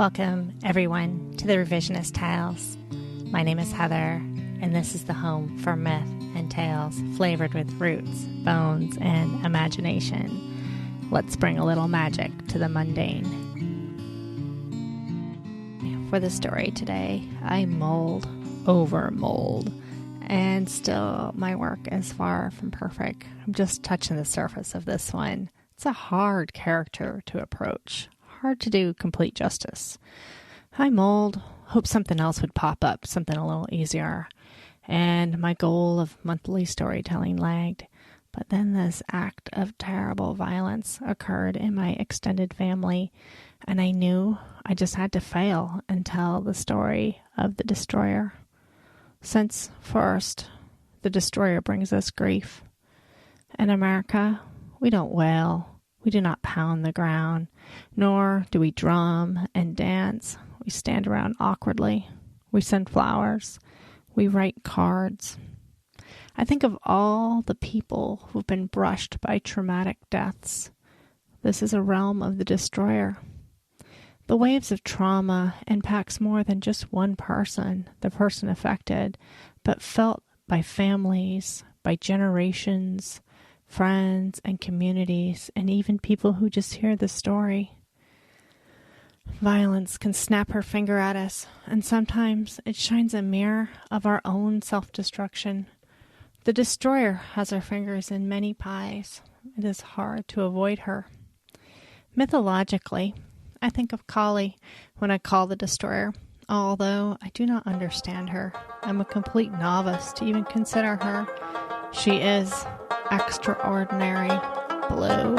Welcome, everyone, to the Revisionist Tales. My name is Heather, and this is the home for myth and tales flavored with roots, bones, and imagination. Let's bring a little magic to the mundane. For the story today, I mold over mold, and still my work is far from perfect. I'm just touching the surface of this one. It's a hard character to approach. Hard to do complete justice. I mold, hope something else would pop up, something a little easier. And my goal of monthly storytelling lagged. But then this act of terrible violence occurred in my extended family, and I knew I just had to fail and tell the story of the destroyer. Since first, the destroyer brings us grief. In America, we don't wail. We do not pound the ground, nor do we drum and dance. We stand around awkwardly. We send flowers. We write cards. I think of all the people who've been brushed by traumatic deaths. This is a realm of the destroyer. The waves of trauma impacts more than just one person, the person affected, but felt by families, by generations, friends and communities, and even people who just hear the story. Violence can snap her finger at us, and sometimes it shines a mirror of our own self-destruction. The destroyer has her fingers in many pies. It is hard to avoid her. Mythologically, I think of Kali when I call the destroyer, although I do not understand her. I'm a complete novice to even consider her. She is extraordinary, blue,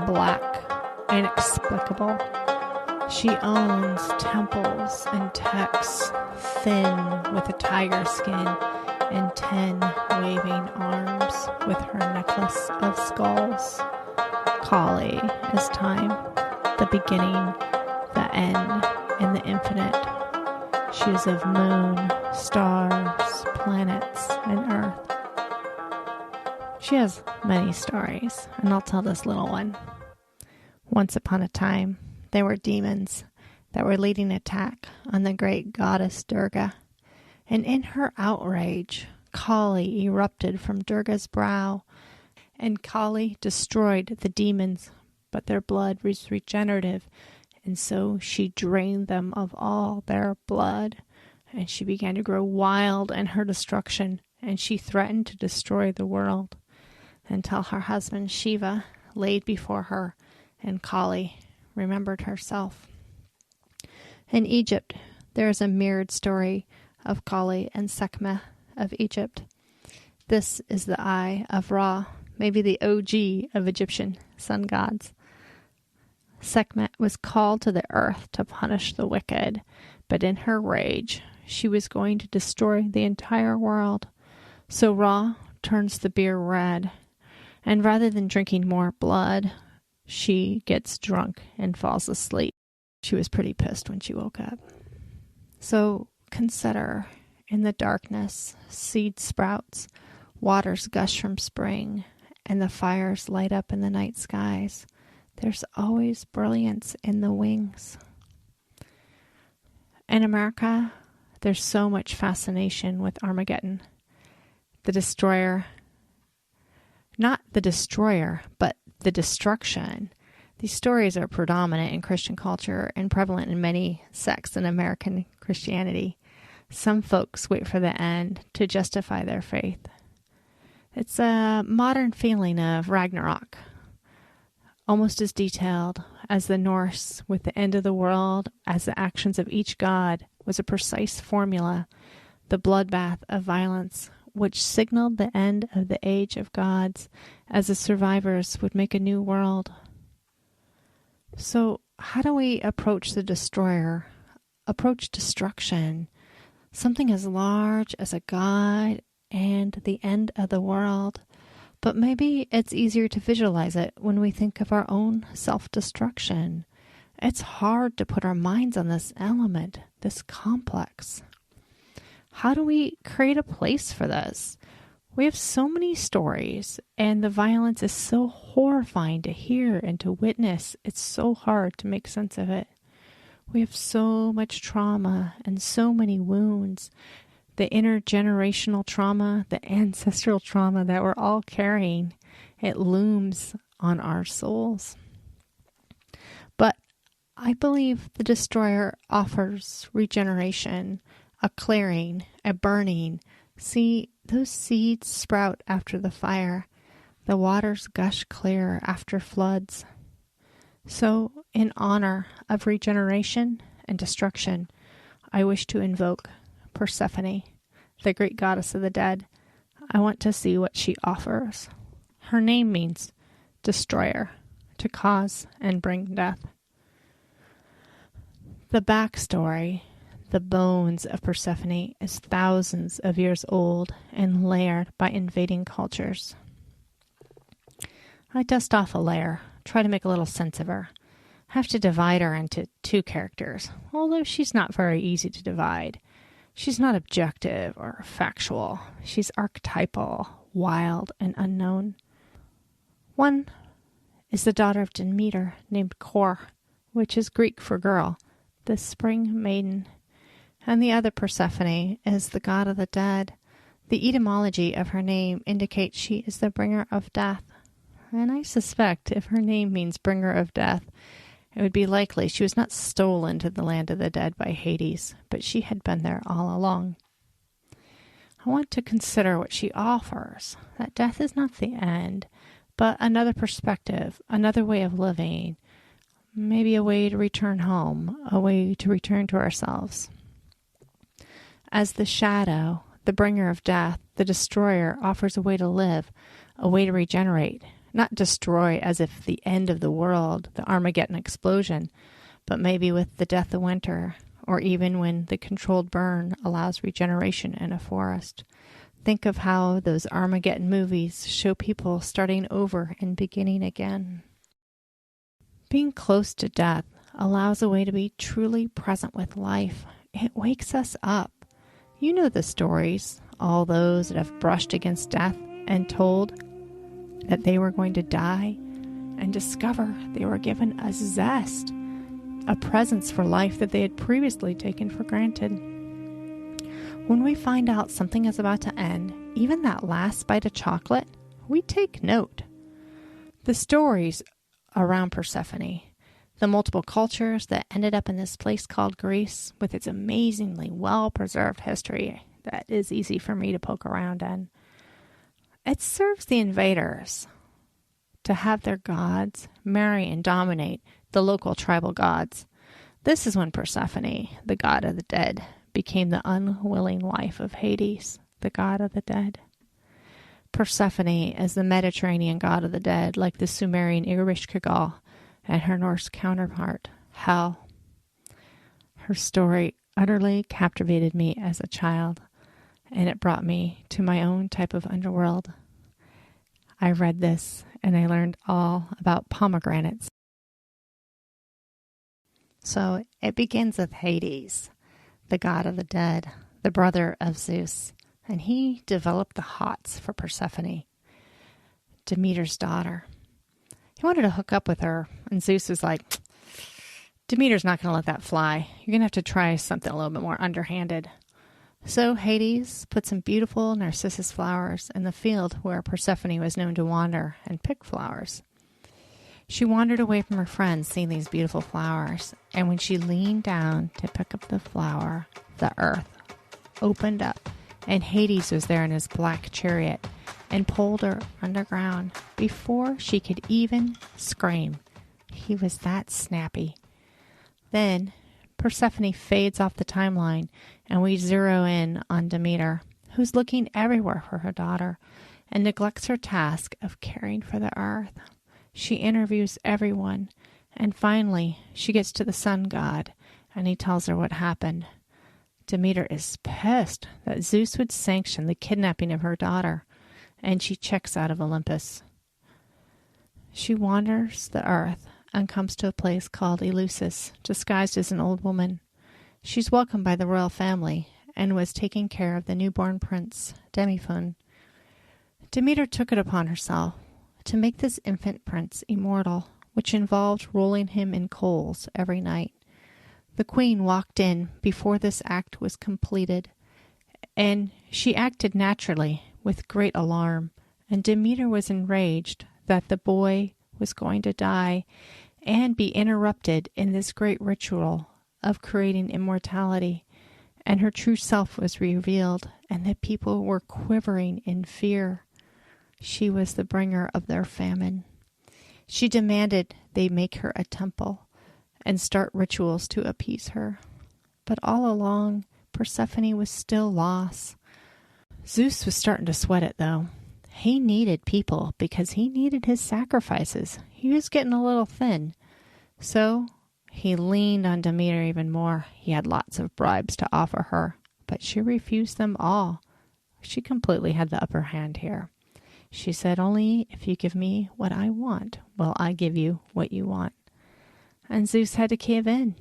black, inexplicable. She owns temples and texts, thin with a tiger skin and 10 waving arms with her necklace of skulls. Kali is time, the beginning, the end, and the infinite. She is of moon, stars, planets, and earth. She has many stories, and I'll tell this little one. Once upon a time, there were demons that were leading attack on the great goddess Durga, and in her outrage, Kali erupted from Durga's brow, and Kali destroyed the demons, but their blood was regenerative, and so she drained them of all their blood, and she began to grow wild in her destruction, and she threatened to destroy the world, until her husband Shiva laid before her, and Kali remembered herself. In Egypt, there is a mirrored story of Kali and Sekhmet of Egypt. This is the eye of Ra, maybe the OG of Egyptian sun gods. Sekhmet was called to the earth to punish the wicked, but in her rage, she was going to destroy the entire world. So Ra turns the beer red, and rather than drinking more blood, she gets drunk and falls asleep. She was pretty pissed when she woke up. So consider, in the darkness, seed sprouts, waters gush from spring, and the fires light up in the night skies. There's always brilliance in the wings. In America, there's so much fascination with Armageddon. The destroyer, not the destroyer, but the destruction. These stories are predominant in Christian culture and prevalent in many sects in American Christianity. Some folks wait for the end to justify their faith. It's a modern feeling of Ragnarok, almost as detailed as the Norse, with the end of the world as the actions of each god was a precise formula, the bloodbath of violence, which signaled the end of the age of gods as the survivors would make a new world. So how do we approach the destroyer, approach destruction, something as large as a god and the end of the world? But maybe it's easier to visualize it when we think of our own self-destruction. It's hard to put our minds on this element, this complex. How do we create a place for this? We have so many stories, and the violence is so horrifying to hear and to witness. It's so hard to make sense of it. We have so much trauma and so many wounds. The intergenerational trauma, the ancestral trauma that we're all carrying, it looms on our souls. But I believe the destroyer offers regeneration, a clearing, a burning. See, those seeds sprout after the fire. The waters gush clear after floods. So, in honor of regeneration and destruction, I wish to invoke Persephone, the Greek goddess of the dead. I want to see what she offers. Her name means destroyer, to cause and bring death. The backstory, the bones of Persephone, is thousands of years old and layered by invading cultures. I dust off a layer, try to make a little sense of her. I have to divide her into two characters, although she's not very easy to divide. She's not objective or factual. She's archetypal, wild, and unknown. One is the daughter of Demeter, named Kor, which is Greek for girl, the spring maiden. And the other, Persephone, is the god of the dead. The etymology of her name indicates she is the bringer of death. And I suspect if her name means bringer of death, it would be likely she was not stolen to the land of the dead by Hades, but she had been there all along. I want to consider what she offers, that death is not the end, but another perspective, another way of living, maybe a way to return home, a way to return to ourselves. As the shadow, the bringer of death, the destroyer offers a way to live, a way to regenerate, not destroy as if the end of the world, the Armageddon explosion, but maybe with the death of winter, or even when the controlled burn allows regeneration in a forest. Think of how those Armageddon movies show people starting over and beginning again. Being close to death allows a way to be truly present with life. It wakes us up. You know the stories, all those that have brushed against death and told that they were going to die and discover they were given a zest, a presence for life that they had previously taken for granted. When we find out something is about to end, even that last bite of chocolate, we take note. The stories around Persephone, the multiple cultures that ended up in this place called Greece with its amazingly well-preserved history that is easy for me to poke around in. It serves the invaders to have their gods marry and dominate the local tribal gods. This is when Persephone, the god of the dead, became the unwilling wife of Hades, the god of the dead. Persephone is the Mediterranean god of the dead, like the Sumerian Ereshkigal and her Norse counterpart, Hel. Her story utterly captivated me as a child, and it brought me to my own type of underworld. I read this, and I learned all about pomegranates. So it begins with Hades, the god of the dead, the brother of Zeus, and he developed the hots for Persephone, Demeter's daughter. He wanted to hook up with her, and Zeus was like, Demeter's not going to let that fly. You're going to have to try something a little bit more underhanded. So Hades put some beautiful narcissus flowers in the field where Persephone was known to wander and pick flowers. She wandered away from her friends seeing these beautiful flowers, and when she leaned down to pick up the flower, the earth opened up, and Hades was there in his black chariot and pulled her underground before she could even scream. He was that snappy. Then Persephone fades off the timeline, and we zero in on Demeter, who's looking everywhere for her daughter and neglects her task of caring for the earth. She interviews everyone, and finally she gets to the sun god, and he tells her what happened. Demeter is pissed that Zeus would sanction the kidnapping of her daughter, and she checks out of Olympus. She wanders the earth and comes to a place called Eleusis, disguised as an old woman. She's welcomed by the royal family and was taking care of the newborn prince, Persephone. Demeter took it upon herself to make this infant prince immortal, which involved rolling him in coals every night. The queen walked in before this act was completed, and she acted naturally with great alarm, and Demeter was enraged that the boy was going to die and be interrupted in this great ritual of creating immortality, and her true self was revealed, and the people were quivering in fear. She was the bringer of their famine. She demanded they make her a temple and start rituals to appease her. But all along, Persephone was still lost. Zeus was starting to sweat it, though. He needed people because he needed his sacrifices. He was getting a little thin. So he leaned on Demeter even more. He had lots of bribes to offer her, but she refused them all. She completely had the upper hand here. She said, "Only if you give me what I want, will I give you what you want." And Zeus had to cave in.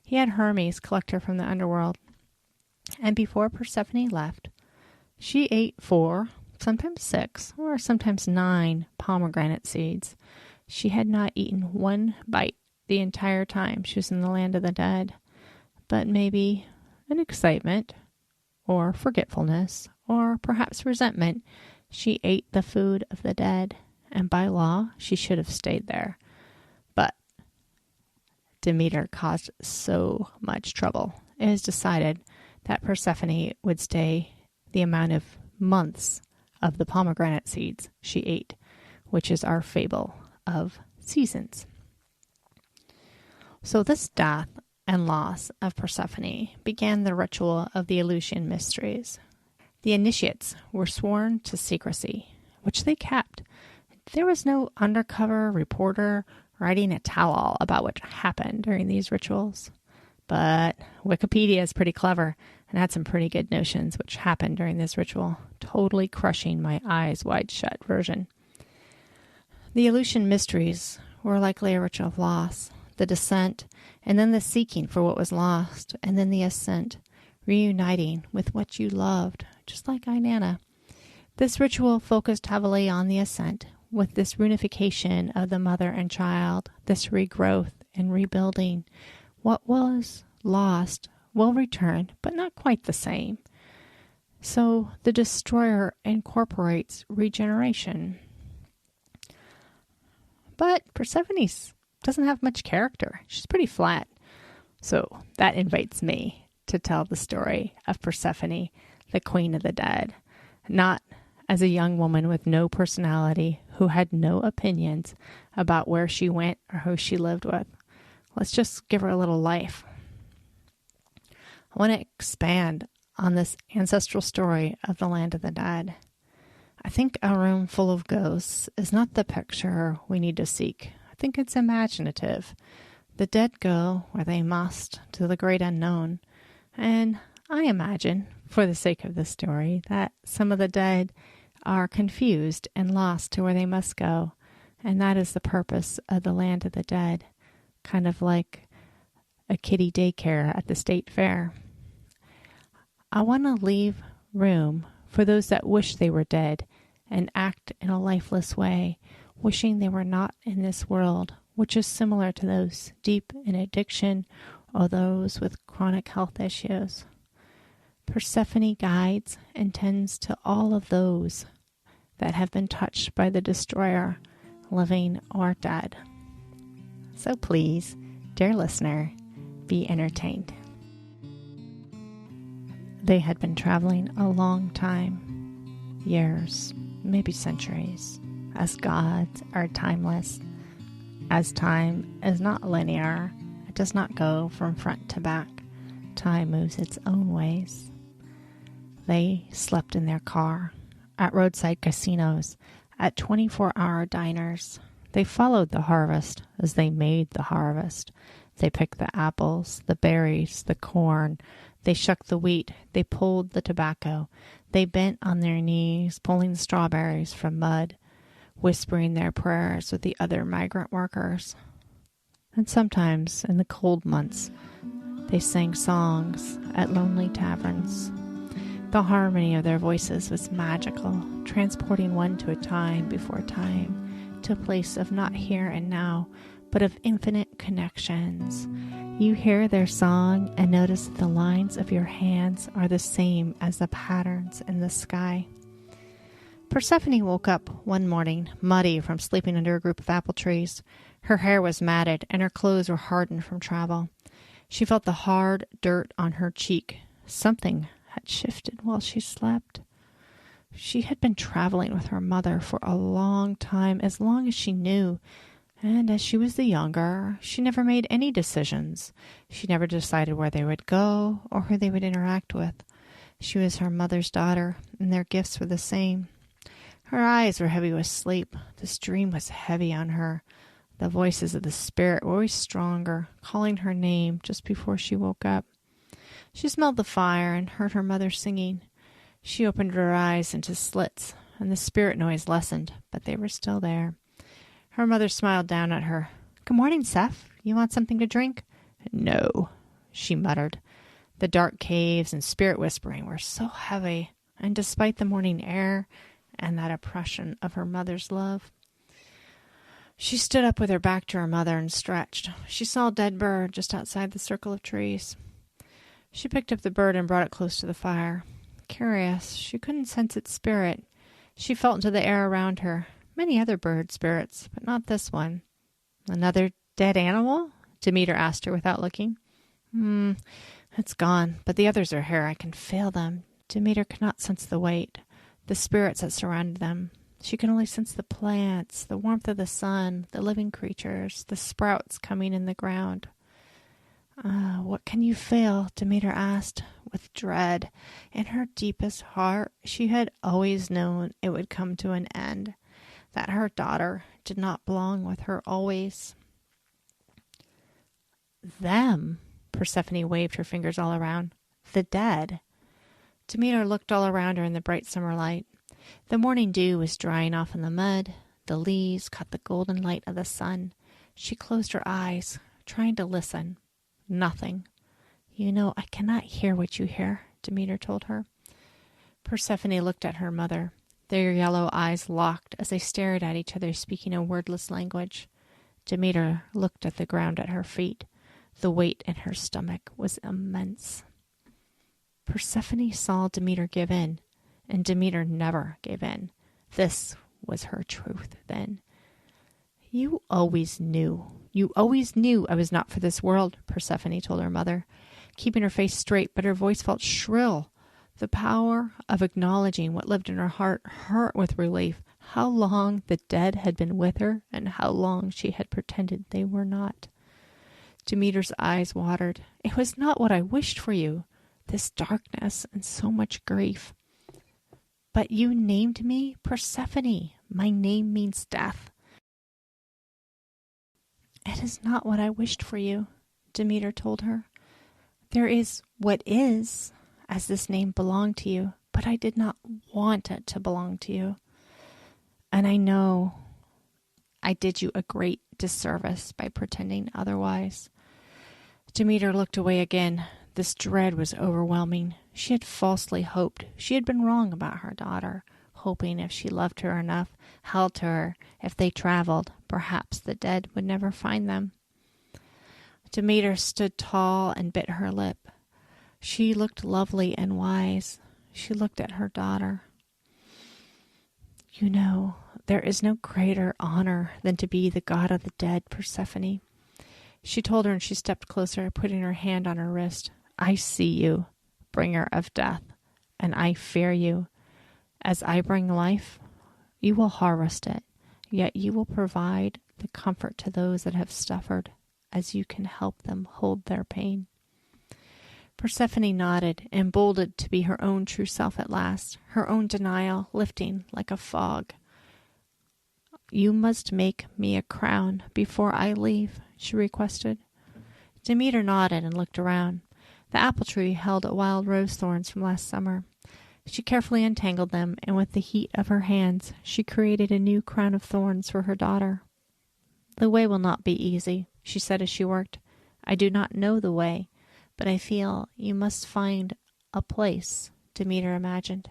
He had Hermes collect her from the underworld. And before Persephone left, she ate 4, sometimes 6, or sometimes 9 pomegranate seeds. She had not eaten one bite the entire time she was in the land of the dead. But maybe in excitement, or forgetfulness, or perhaps resentment, she ate the food of the dead, and by law she should have stayed there. But Demeter caused so much trouble. It was decided that Persephone would stay the amount of months of the pomegranate seeds she ate, which is our fable of seasons. So this death and loss of Persephone began the ritual of the Eleusinian mysteries. The initiates were sworn to secrecy, which they kept. There was no undercover reporter writing a tell-all about what happened during these rituals. But Wikipedia is pretty clever and had some pretty good notions which happened during this ritual, totally crushing my eyes wide shut version. The Eleusinian mysteries were likely a ritual of loss, the descent, and then the seeking for what was lost, and then the ascent, reuniting with what you loved, just like Inanna. This ritual focused heavily on the ascent, with this reunification of the mother and child, this regrowth and rebuilding. What was lost will return, but not quite the same. So the destroyer incorporates regeneration. But Persephone doesn't have much character. She's pretty flat. So that invites me to tell the story of Persephone, the queen of the dead, not as a young woman with no personality who had no opinions about where she went or who she lived with. Let's just give her a little life. I want to expand on this ancestral story of the land of the dead. I think a room full of ghosts is not the picture we need to seek. I think it's imaginative. The dead go where they must, to the great unknown. And I imagine, for the sake of the story, that some of the dead are confused and lost to where they must go. And that is the purpose of the land of the dead, kind of like a kiddie daycare at the state fair. I want to leave room for those that wish they were dead and act in a lifeless way, wishing they were not in this world, which is similar to those deep in addiction or those with chronic health issues. Persephone guides and tends to all of those that have been touched by the destroyer, living or dead. So please, dear listener, be entertained. They had been traveling a long time, years, maybe centuries, as gods are timeless. As time is not linear, it does not go from front to back. Time moves its own ways. They slept in their car, at roadside casinos, at 24-hour diners. They followed the harvest as they made the harvest. They picked the apples, the berries, the corn. They shucked the wheat. They pulled the tobacco. They bent on their knees, pulling the strawberries from mud, whispering their prayers with the other migrant workers. And sometimes, in the cold months, they sang songs at lonely taverns. The harmony of their voices was magical, transporting one to a time before time, to a place of not here and now, but of infinite connections. You hear their song and notice that the lines of your hands are the same as the patterns in the sky. Persephone woke up one morning, muddy from sleeping under a group of apple trees. Her hair was matted, and her clothes were hardened from travel. She felt the hard dirt on her cheek. Something had shifted while she slept. She had been traveling with her mother for a long time, as long as she knew. And as she was the younger, she never made any decisions. She never decided where they would go or who they would interact with. She was her mother's daughter, and their gifts were the same. Her eyes were heavy with sleep. This dream was heavy on her. The voices of the spirit were always stronger, calling her name just before she woke up. She smelled the fire and heard her mother singing. She opened her eyes into slits, and the spirit noise lessened, but they were still there. Her mother smiled down at her. "Good morning, Seph. You want something to drink?" "No," she muttered. The dark caves and spirit whispering were so heavy, and despite the morning air and that oppression of her mother's love. She stood up with her back to her mother and stretched. She saw a dead bird just outside the circle of trees. She picked up the bird and brought it close to the fire. Curious, she couldn't sense its spirit. She felt into the air around her. Many other bird spirits, but not this one. "Another dead animal?" Demeter asked her without looking. It's gone, but the others are here. I can feel them." Demeter could not sense the weight, the spirits that surrounded them. She could only sense the plants, the warmth of the sun, the living creatures, the sprouts coming in the ground. What can you feel?" Demeter asked, with dread. In her deepest heart, she had always known it would come to an end, that her daughter did not belong with her always. "Them," Persephone waved her fingers all around. "The dead." Demeter looked all around her in the bright summer light. The morning dew was drying off in the mud. The leaves caught the golden light of the sun. She closed her eyes, trying to listen. Nothing. "You know, I cannot hear what you hear," Demeter told her. Persephone looked at her mother. Their yellow eyes locked as they stared at each other, speaking a wordless language. Demeter looked at the ground at her feet. The weight in her stomach was immense. Persephone saw Demeter give in, and Demeter never gave in. This was her truth then. "You always knew. You always knew I was not for this world," Persephone told her mother, keeping her face straight, but her voice felt shrill. The power of acknowledging what lived in her heart hurt with relief. How long the dead had been with her, and how long she had pretended they were not. Demeter's eyes watered. "It was not what I wished for you, this darkness and so much grief." "But you named me Persephone. My name means death." "It is not what I wished for you," Demeter told her. "There is what is, as this name belonged to you, but I did not want it to belong to you. And I know I did you a great disservice by pretending otherwise." Demeter looked away again. This dread was overwhelming. She had falsely hoped. She had been wrong about her daughter, hoping if she loved her enough, held to her, if they traveled, perhaps the dead would never find them. Demeter stood tall and bit her lip. She looked lovely and wise. She looked at her daughter. "You know, there is no greater honor than to be the god of the dead, Persephone," she told her, and she stepped closer, putting her hand on her wrist. "I see you, bringer of death, and I fear you. As I bring life, you will harvest it, yet you will provide the comfort to those that have suffered, as you can help them hold their pain." Persephone nodded, emboldened to be her own true self at last, her own denial lifting like a fog. "You must make me a crown before I leave," she requested. Demeter nodded and looked around. The apple tree held wild rose thorns from last summer. She carefully untangled them, and with the heat of her hands, she created a new crown of thorns for her daughter. "The way will not be easy," she said as she worked. "I do not know the way, but I feel you must find a place," Demeter imagined.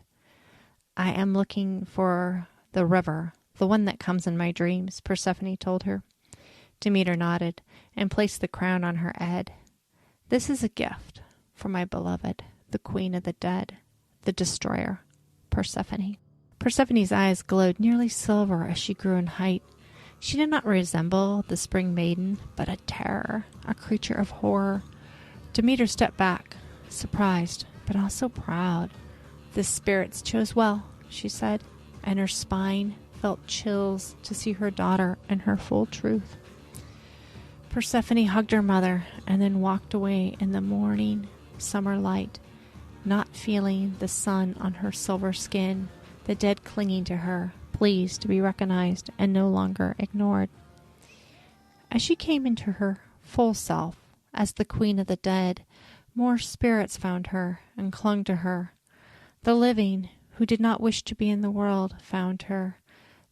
"I am looking for the river, the one that comes in my dreams," Persephone told her. Demeter nodded and placed the crown on her head. This is a gift for my beloved, the queen of the dead, the destroyer, Persephone. Persephone's eyes glowed nearly silver as she grew in height. She did not resemble the spring maiden, but a terror, a creature of horror. Demeter stepped back, surprised, but also proud. The spirits chose well, she said, and her spine felt chills to see her daughter in her full truth. Persephone hugged her mother and then walked away in the morning summer light, not feeling the sun on her silver skin, the dead clinging to her, pleased to be recognized and no longer ignored. As she came into her full self as the queen of the dead, more spirits found her and clung to her. The living, who did not wish to be in the world, found her.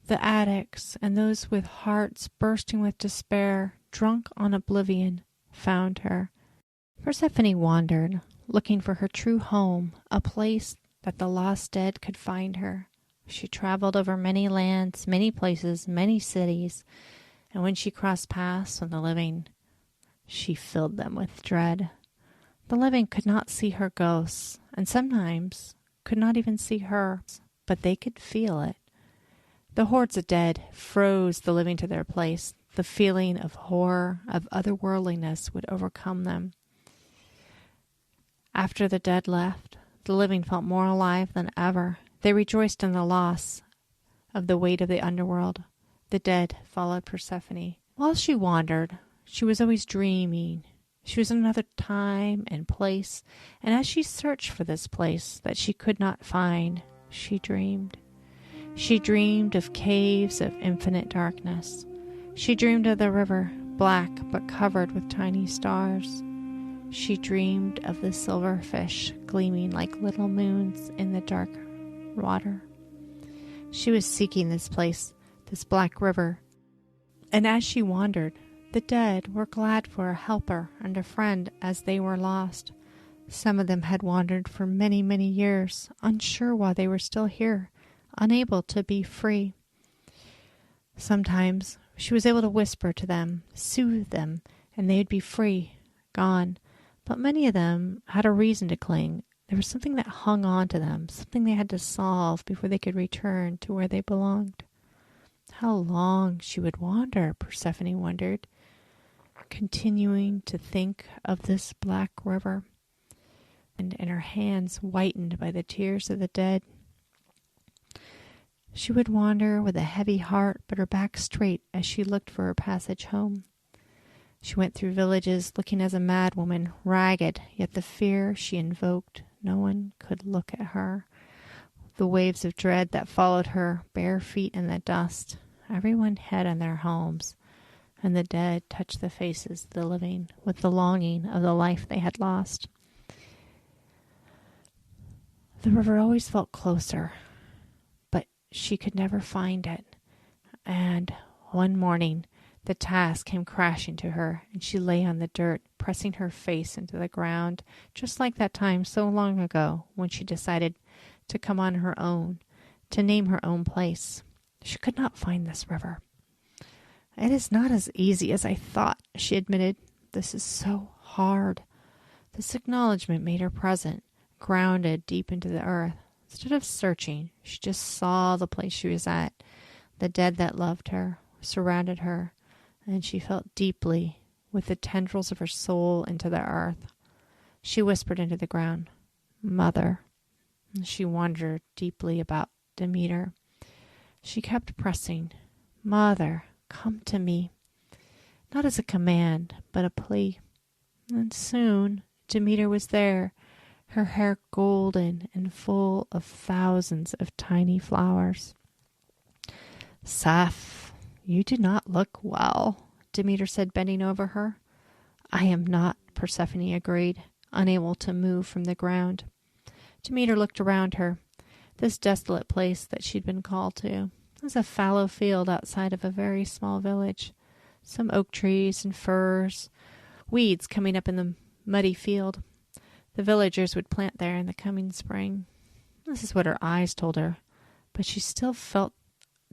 The addicts and those with hearts bursting with despair, drunk on oblivion, found her. Persephone wandered, looking for her true home, a place that the lost dead could find her. She traveled over many lands, many places, many cities, and when she crossed paths with the living, she filled them with dread. The living could not see her ghosts, and sometimes could not even see her, but they could feel it. The hordes of dead froze the living to their place. The feeling of horror, of otherworldliness would overcome them. After the dead left, the living felt more alive than ever. They rejoiced in the loss of the weight of the underworld. The dead followed Persephone. While she wandered, she was always dreaming. She was in another time and place, and as she searched for this place that she could not find, she dreamed. She dreamed of caves of infinite darkness. She dreamed of the river, black but covered with tiny stars. She dreamed of the silver fish gleaming like little moons in the dark water. She was seeking this place, this black river, and as she wandered, the dead were glad for a helper and a friend as they were lost. Some of them had wandered for many, many years, unsure why they were still here, unable to be free. Sometimes she was able to whisper to them, soothe them, and they would be free, gone. But many of them had a reason to cling. There was something that hung on to them, something they had to solve before they could return to where they belonged. How long she would wander, Persephone wondered, continuing to think of this black river, and her hands whitened by the tears of the dead. She would wander with a heavy heart, but her back straight as she looked for her passage home. She went through villages looking as a mad woman, ragged, yet the fear she invoked, no one could look at her. The waves of dread that followed her, bare feet in the dust. Everyone hid in their homes, and the dead touched the faces of the living with the longing of the life they had lost. The river always felt closer, but she could never find it. And one morning, the task came crashing to her, and she lay on the dirt, pressing her face into the ground, just like that time so long ago when she decided to come on her own, to name her own place. She could not find this river. It is not as easy as I thought, she admitted. This is so hard. This acknowledgement made her present, grounded deep into the earth. Instead of searching, she just saw the place she was at. The dead that loved her surrounded her, and she felt deeply with the tendrils of her soul into the earth. She whispered into the ground, "Mother." And she wondered deeply about Demeter. She kept pressing, "Mother, come to me." Not as a command, but a plea. And soon Demeter was there, her hair golden and full of thousands of tiny flowers. "Seth, you do not look well," Demeter said, bending over her. "I am not," Persephone agreed, unable to move from the ground. Demeter looked around her. This desolate place that she'd been called to was a fallow field outside of a very small village. Some oak trees and firs, weeds coming up in the muddy field. The villagers would plant there in the coming spring. This is what her eyes told her, but she still felt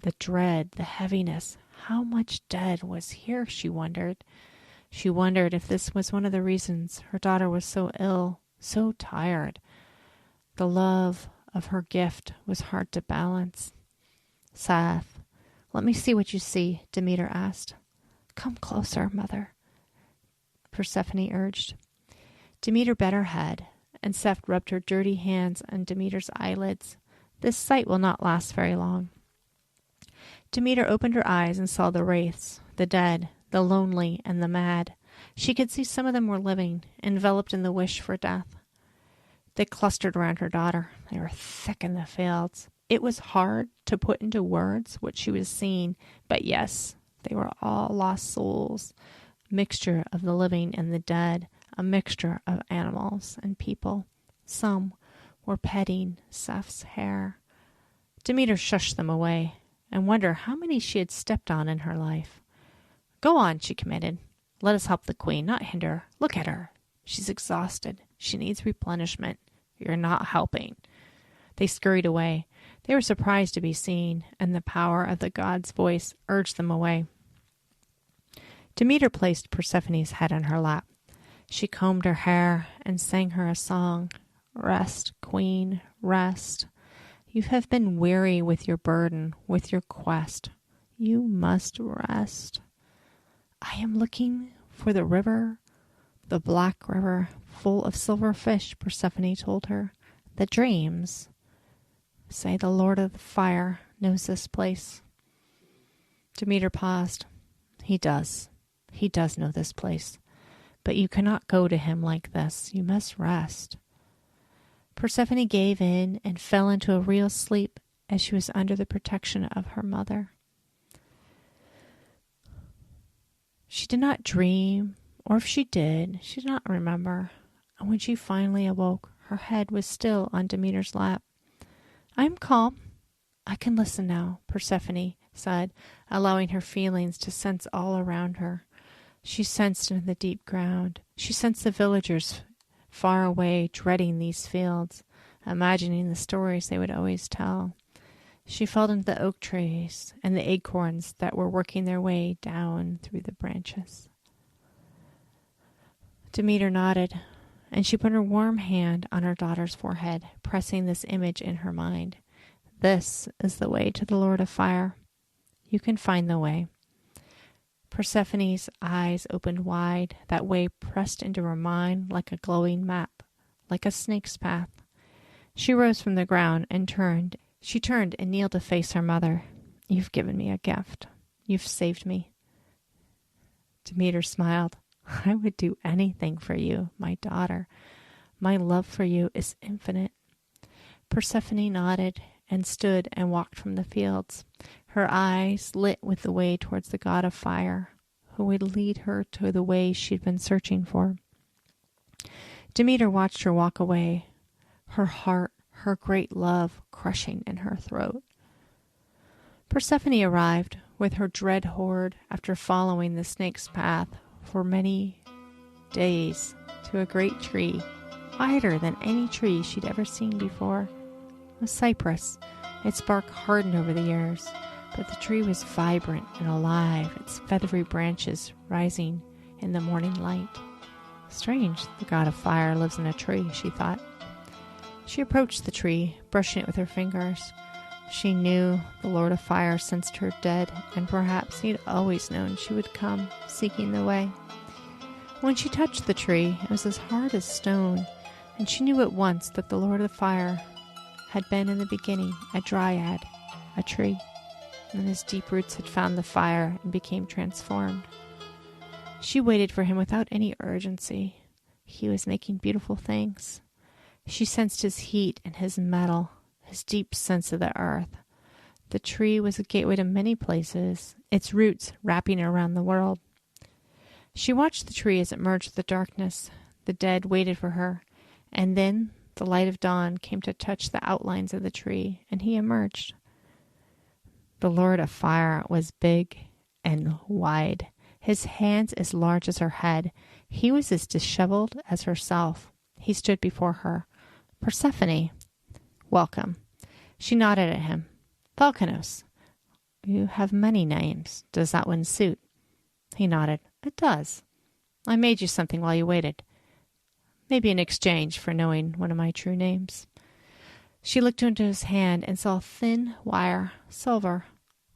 the dread, the heaviness. How much dead was here, she wondered. She wondered if this was one of the reasons her daughter was so ill, so tired. The love of her gift was hard to balance. Seth, let me see what you see, Demeter asked. Come closer, mother, Persephone urged. Demeter bent her head, and Seth rubbed her dirty hands on Demeter's eyelids. This sight will not last very long. Demeter opened her eyes and saw the wraiths, the dead, the lonely, and the mad. She could see some of them were living, enveloped in the wish for death. They clustered around her daughter. They were thick in the fields. It was hard to put into words what she was seeing, but yes, they were all lost souls, a mixture of the living and the dead, a mixture of animals and people. Some were petting Seth's hair. Demeter shushed them away and wondered how many she had stepped on in her life. Go on, she commanded. Let us help the queen, not hinder her. Look at her. She's exhausted. She needs replenishment. You're not helping. They scurried away. They were surprised to be seen, and the power of the god's voice urged them away. Demeter placed Persephone's head on her lap. She combed her hair and sang her a song. Rest, queen, rest. You have been weary with your burden, with your quest. You must rest. I am looking for the river, the black river, full of silver fish, Persephone told her. The dreams. Say the Lord of the Fire knows this place. Demeter paused. He does. He does know this place. But you cannot go to him like this. You must rest. Persephone gave in and fell into a real sleep as she was under the protection of her mother. She did not dream, or if she did, she did not remember. And when she finally awoke, her head was still on Demeter's lap. I am calm. I can listen now, Persephone said, allowing her feelings to sense all around her. She sensed in the deep ground. She sensed the villagers far away, dreading these fields, imagining the stories they would always tell. She felt into the oak trees and the acorns that were working their way down through the branches. Demeter nodded, and she put her warm hand on her daughter's forehead, pressing this image in her mind. This is the way to the Lord of Fire. You can find the way. Persephone's eyes opened wide. That way pressed into her mind like a glowing map, like a snake's path. She rose from the ground and turned. She turned and kneeled to face her mother. You've given me a gift. You've saved me. Demeter smiled. I would do anything for you, my daughter. My love for you is infinite. Persephone nodded and stood and walked from the fields, her eyes lit with the way towards the god of fire, who would lead her to the way she'd been searching for. Demeter watched her walk away, her heart, her great love crushing in her throat. Persephone arrived with her dread horde after following the snake's path for many days to a great tree, wider than any tree she'd ever seen before. A cypress. Its bark hardened over the years, but the tree was vibrant and alive, its feathery branches rising in the morning light. Strange, the god of fire lives in a tree, she thought. She approached the tree, brushing it with her fingers. She knew the Lord of Fire sensed her dead, and perhaps he'd always known she would come, seeking the way. When she touched the tree, it was as hard as stone, and she knew at once that the Lord of Fire had been in the beginning a dryad, a tree, and his deep roots had found the fire and became transformed. She waited for him without any urgency. He was making beautiful things. She sensed his heat and his metal, his deep sense of the earth. The tree was a gateway to many places, its roots wrapping around the world. She watched the tree as it merged with the darkness. The dead waited for her, and then the light of dawn came to touch the outlines of the tree, and he emerged. The Lord of Fire was big and wide, his hands as large as her head. He was as disheveled as herself. He stood before her. Persephone, welcome. She nodded at him. Falconos, you have many names. Does that one suit? He nodded. It does. I made you something while you waited. Maybe in exchange for knowing one of my true names." She looked into his hand and saw thin wire, silver,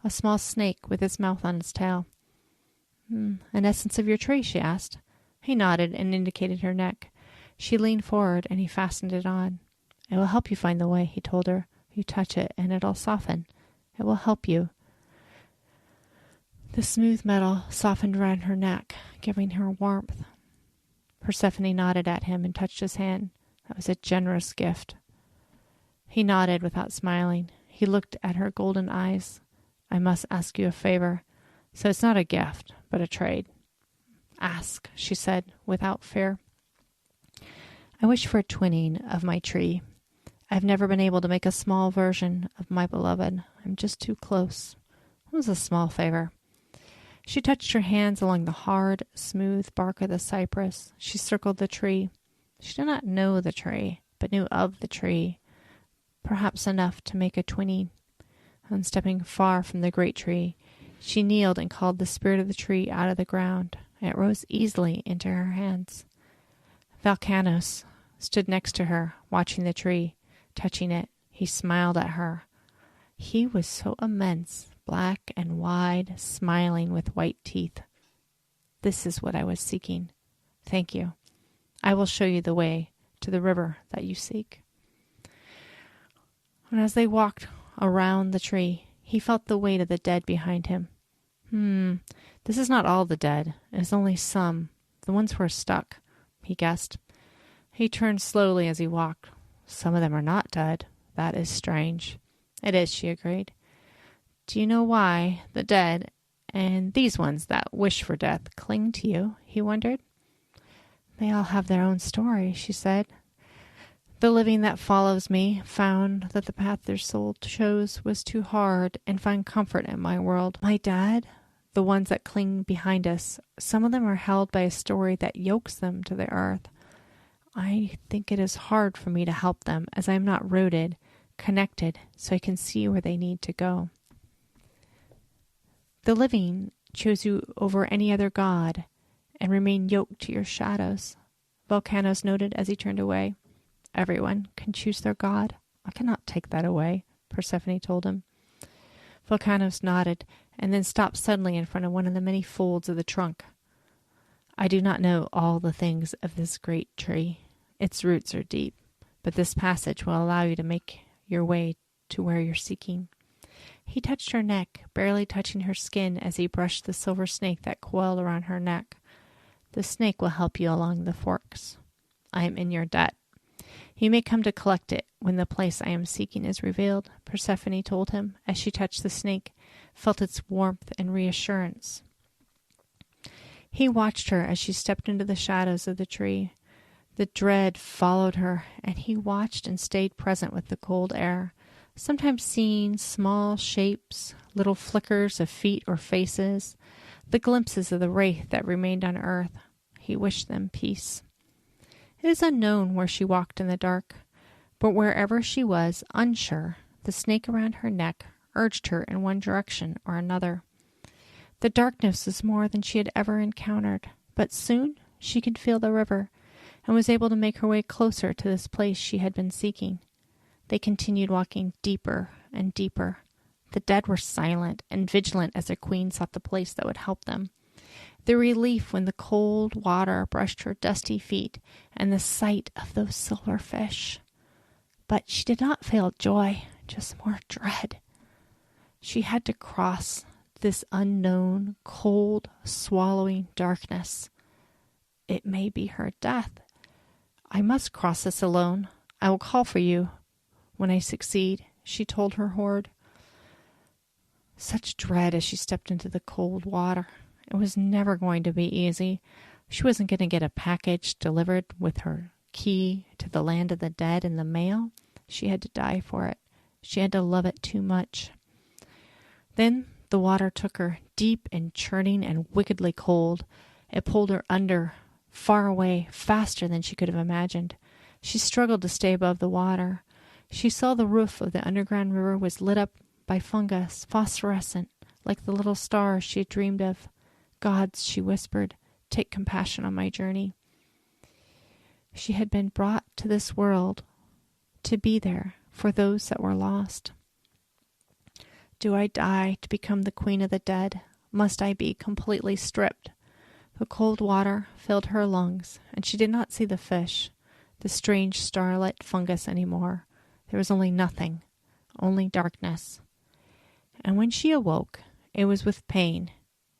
a small snake with its mouth on its tail. "An essence of your tree?" she asked. He nodded and indicated her neck. She leaned forward and he fastened it on. "It will help you find the way," he told her. "You touch it and it'll soften. It will help you." The smooth metal softened around her neck, giving her warmth. Persephone nodded at him and touched his hand. That was a generous gift. He nodded without smiling. He looked at her golden eyes. "I must ask you a favor. So it's not a gift, but a trade." "Ask," she said, without fear. "I wish for a twinning of my tree. I've never been able to make a small version of my beloved. I'm just too close. It was a small favor." She touched her hands along the hard, smooth bark of the cypress. She circled the tree. She did not know the tree, but knew of the tree, perhaps enough to make a twinning. And stepping far from the great tree, she kneeled and called the spirit of the tree out of the ground. It rose easily into her hands. Volcanos stood next to her, watching the tree, touching it. He smiled at her. He was so immense, black and wide, smiling with white teeth. "This is what I was seeking. Thank you. I will show you the way to the river that you seek." And as they walked around the tree, he felt the weight of the dead behind him. This is not all the dead. It is only some. The ones who are stuck, he guessed. He turned slowly as he walked. Some of them are not dead. That is strange. It is, she agreed. "Do you know why the dead and these ones that wish for death cling to you?" he wondered. "They all have their own story," she said. "The living that follows me found that the path their soul chose was too hard and find comfort in my world. My dad, the ones that cling behind us, some of them are held by a story that yokes them to the earth. I think it is hard for me to help them as I am not rooted, connected, so I can see where they need to go. The living chose you over any other god and remain yoked to your shadows," Volcanos noted as he turned away. "Everyone can choose their god. I cannot take that away," Persephone told him. Volcanos nodded and then stopped suddenly in front of one of the many folds of the trunk. "I do not know all the things of this great tree. Its roots are deep, but this passage will allow you to make your way to where you're seeking." He touched her neck, barely touching her skin as he brushed the silver snake that coiled around her neck. "The snake will help you along the forks. I am in your debt. You may come to collect it when the place I am seeking is revealed," Persephone told him as she touched the snake, felt its warmth and reassurance. He watched her as she stepped into the shadows of the tree. The dread followed her, and he watched and stayed present with the cold air, sometimes seeing small shapes, little flickers of feet or faces, the glimpses of the wraith that remained on earth. He wished them peace. It is unknown where she walked in the dark, but wherever she was, unsure, the snake around her neck urged her in one direction or another. The darkness was more than she had ever encountered, but soon she could feel the river and was able to make her way closer to this place she had been seeking. They continued walking deeper and deeper. The dead were silent and vigilant as their queen sought the place that would help them. The relief when the cold water brushed her dusty feet and the sight of those silver fish. But she did not feel joy, just more dread. She had to cross this unknown, cold, swallowing darkness. It may be her death. "I must cross this alone. I will call for you when I succeed," she told her horde. Such dread as she stepped into the cold water. It was never going to be easy. She wasn't going to get a package delivered with her key to the land of the dead in the mail. She had to die for it. She had to love it too much. Then the water took her, deep and churning and wickedly cold. It pulled her under, far away, faster than she could have imagined. She struggled to stay above the water. She saw the roof of the underground river was lit up by fungus, phosphorescent, like the little stars she had dreamed of. "Gods," she whispered, take compassion on my journey. She had been brought to this world to be there for those that were lost. Do I die to become the queen of the dead? Must I be completely stripped? The cold water filled her lungs, and she did not see the fish, the strange starlit fungus anymore. There was only nothing, only darkness. And when she awoke, it was with pain.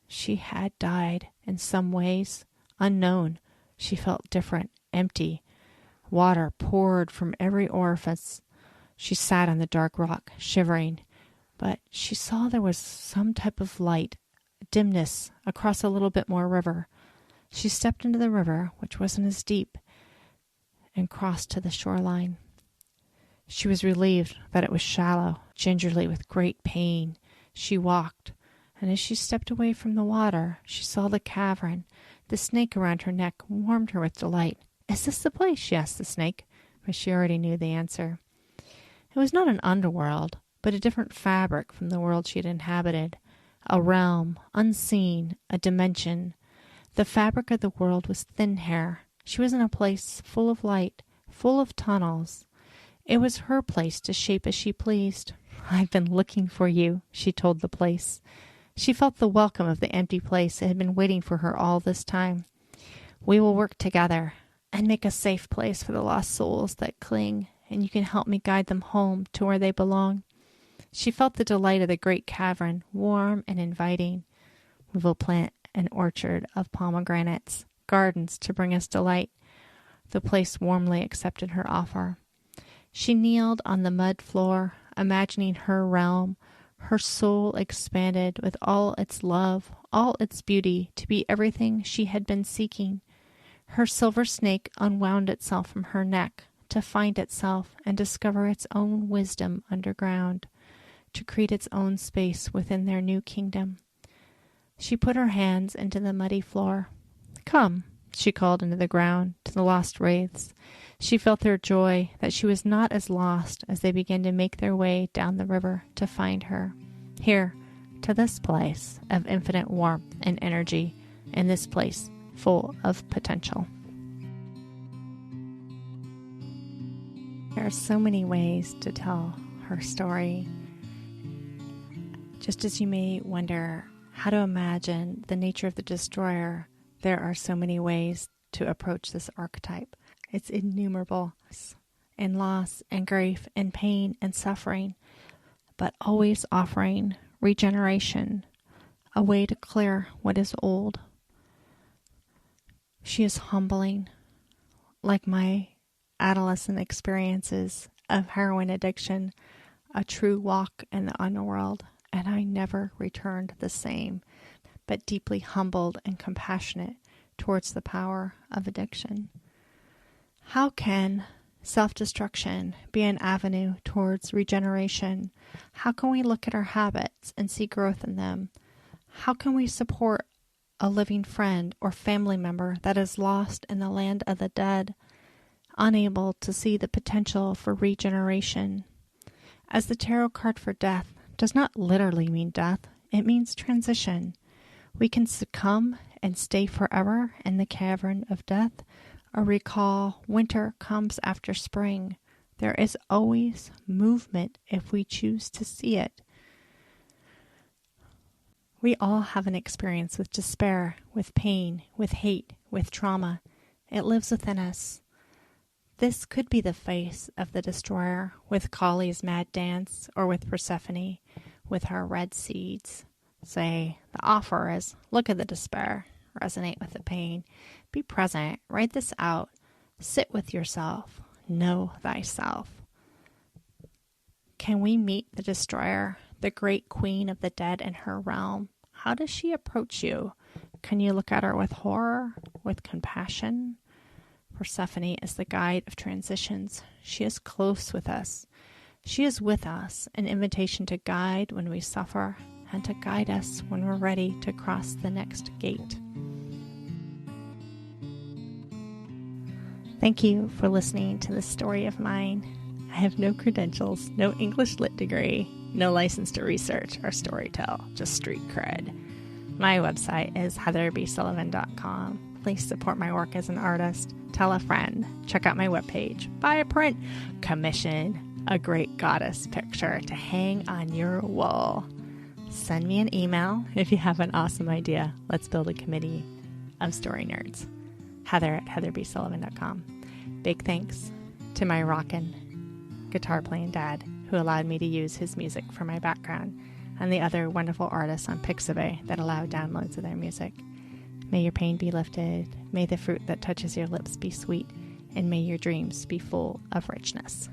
She had died in some ways, unknown. She felt different, empty. Water poured from every orifice. She sat on the dark rock, shivering, but she saw there was some type of light, dimness, across a little bit more river. She stepped into the river, which wasn't as deep, and crossed to the shoreline. She was relieved that it was shallow. Gingerly, with great pain, she walked, and as she stepped away from the water, she saw the cavern. The snake around her neck warmed her with delight. "Is this the place?" she asked the snake, but she already knew the answer. It was not an underworld, but a different fabric from the world she had inhabited. A realm, unseen, a dimension. The fabric of the world was thin hair. She was in a place full of light, full of tunnels. It was her place to shape as she pleased. "I've been looking for you," she told the place. She felt the welcome of the empty place. It had been waiting for her all this time. "We will work together and make a safe place for the lost souls that cling, and you can help me guide them home to where they belong." She felt the delight of the great cavern, warm and inviting. "We will plant an orchard of pomegranates, gardens to bring us delight." The place warmly accepted her offer. She kneeled on the mud floor, imagining her realm. Her soul expanded with all its love, all its beauty, to be everything she had been seeking. Her silver snake unwound itself from her neck to find itself and discover its own wisdom underground, to create its own space within their new kingdom. She put her hands into the muddy floor. "Come," she called into the ground, to the lost wraiths. She felt their joy that she was not as lost as they began to make their way down the river to find her. Here, to this place of infinite warmth and energy, and this place full of potential. There are so many ways to tell her story. Just as you may wonder how to imagine the nature of the destroyer, there are so many ways to approach this archetype. It's innumerable, in loss and grief and pain and suffering, but always offering regeneration, a way to clear what is old. She is humbling, like my adolescent experiences of heroin addiction, a true walk in the underworld, and I never returned the same, but deeply humbled and compassionate towards the power of addiction. How can self-destruction be an avenue towards regeneration? How can we look at our habits and see growth in them? How can we support a living friend or family member that is lost in the land of the dead, unable to see the potential for regeneration? As the tarot card for death does not literally mean death, it means transition. We can succumb and stay forever in the cavern of death, or recall winter comes after spring. There is always movement if we choose to see it. We all have an experience with despair, with pain, with hate, with trauma. It lives within us. This could be the face of the destroyer with Kali's mad dance, or with Persephone with her red seeds. Say, the offer is, look at the despair, resonate with the pain, be present, write this out, sit with yourself, know thyself. Can we meet the destroyer, the great queen of the dead in her realm? How does she approach you? Can you look at her with horror, with compassion? Persephone is the guide of transitions. She is close with us. She is with us, an invitation to guide when we suffer and to guide us when we're ready to cross the next gate. Thank you for listening to this story of mine. I have no credentials, no English lit degree, no license to research or storytell, just street cred. My website is heatherbsullivan.com. Please support my work as an artist. Tell a friend. Check out my webpage. Buy a print. Commission a great goddess picture to hang on your wall. Send me an email if you have an awesome idea. Let's build a committee of story nerds. Heather@heatherbsullivan.com. Big thanks to my rockin' guitar playing dad who allowed me to use his music for my background, and the other wonderful artists on Pixabay that allow downloads of their music. May your pain be lifted. May the fruit that touches your lips be sweet, and may your dreams be full of richness.